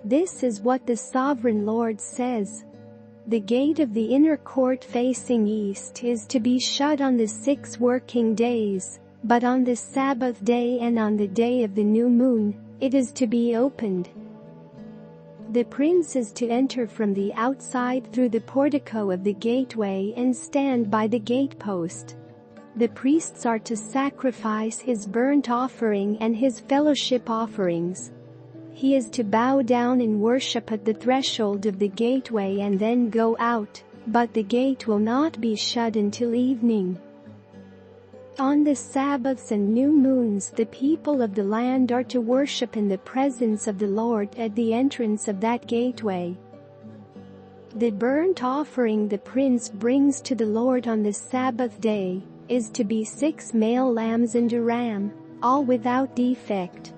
This is what the Sovereign Lord says. The gate of the inner court facing east is to be shut on the 6 working days, but on the Sabbath day and on the day of the new moon, it is to be opened. The prince is to enter from the outside through the portico of the gateway and stand by the gatepost. The priests are to sacrifice his burnt offering and his fellowship offerings. He is to bow down and worship at the threshold of the gateway and then go out, but the gate will not be shut until evening. On the Sabbaths and New Moons the people of the land are to worship in the presence of the Lord at the entrance of that gateway. The burnt offering the prince brings to the Lord on the Sabbath day is to be 6 male lambs and a ram, all without defect.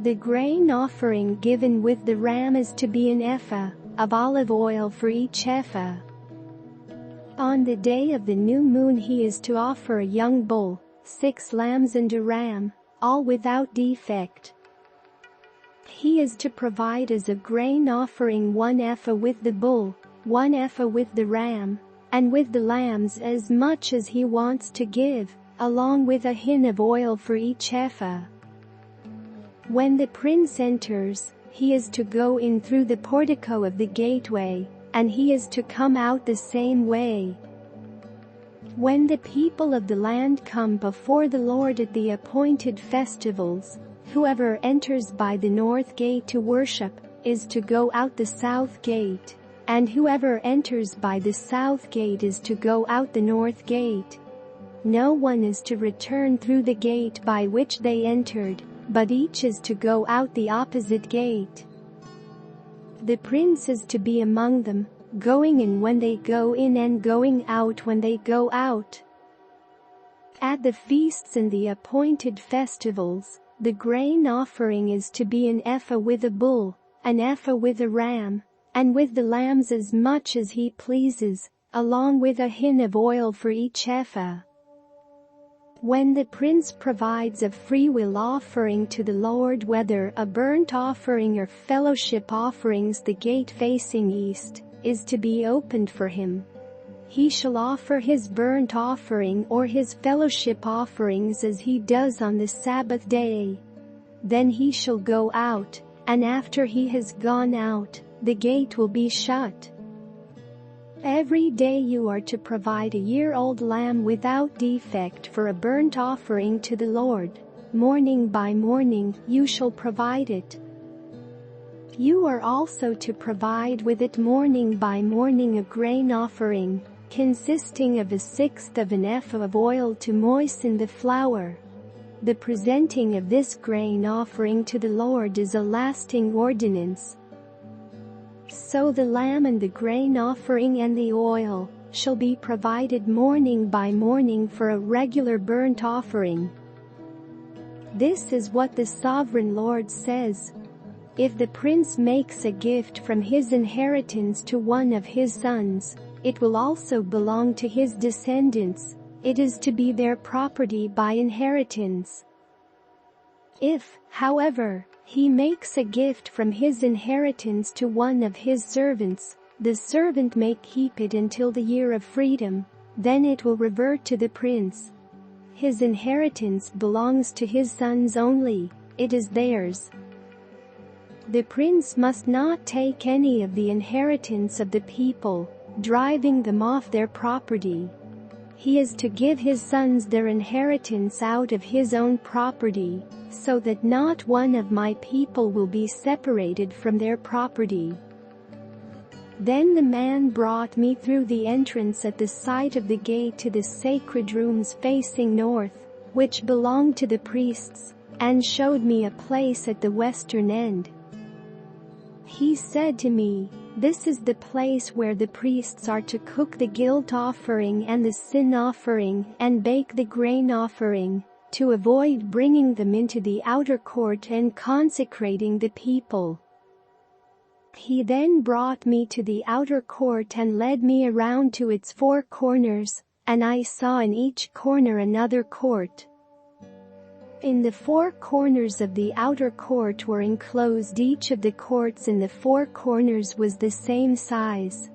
The grain offering given with the ram is to be an ephah of olive oil for each ephah. On the day of the new moon he is to offer a young bull, 6 lambs and a ram, all without defect. He is to provide as a grain offering 1 ephah with the bull, 1 ephah with the ram, and with the lambs as much as he wants to give, along with a hin of oil for each ephah. When the prince enters, he is to go in through the portico of the gateway, and he is to come out the same way. When the people of the land come before the Lord at the appointed festivals, whoever enters by the north gate to worship is to go out the south gate, and whoever enters by the south gate is to go out the north gate. No one is to return through the gate by which they entered, but each is to go out the opposite gate. The prince is to be among them, going in when they go in and going out when they go out. At the feasts and the appointed festivals, the grain offering is to be an ephah with a bull, an ephah with a ram, and with the lambs as much as he pleases, along with a hin of oil for each ephah. When the prince provides a freewill offering to the Lord, whether a burnt offering or fellowship offerings, the gate facing east is to be opened for him. He shall offer his burnt offering or his fellowship offerings as he does on the Sabbath day. Then he shall go out, and after he has gone out, the gate will be shut. Every day you are to provide a year-old lamb without defect for a burnt offering to the Lord. Morning by morning you shall provide it. You are also to provide with it morning by morning a grain offering, consisting of 1/6 of an ephah of oil to moisten the flour. The presenting of this grain offering to the Lord is a lasting ordinance. So the lamb and the grain offering and the oil shall be provided morning by morning for a regular burnt offering. This is what the Sovereign Lord says. If the prince makes a gift from his inheritance to one of his sons, it will also belong to his descendants. It is to be their property by inheritance. If, however, he makes a gift from his inheritance to one of his servants, the servant may keep it until the year of freedom, then it will revert to the prince. His inheritance belongs to his sons only, it is theirs. The prince must not take any of the inheritance of the people, driving them off their property. He is to give his sons their inheritance out of his own property, so that not one of my people will be separated from their property. Then the man brought me through the entrance at the side of the gate to the sacred rooms facing north, which belonged to the priests, and showed me a place at the western end. He said to me, "This is the place where the priests are to cook the guilt offering and the sin offering and bake the grain offering, to avoid bringing them into the outer court and consecrating the people." He then brought me to the outer court and led me around to its 4 corners, and I saw in each corner another court. In the four corners of the outer court were enclosed. Each of the courts in the four corners was the same size.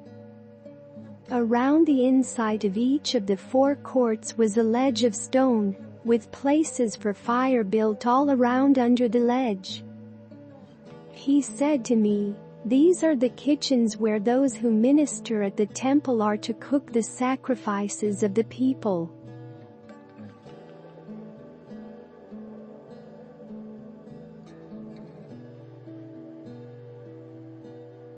Around the inside of each of the four courts was a ledge of stone, with places for fire built all around under the ledge. He said to me, "These are the kitchens where those who minister at the temple are to cook the sacrifices of the people."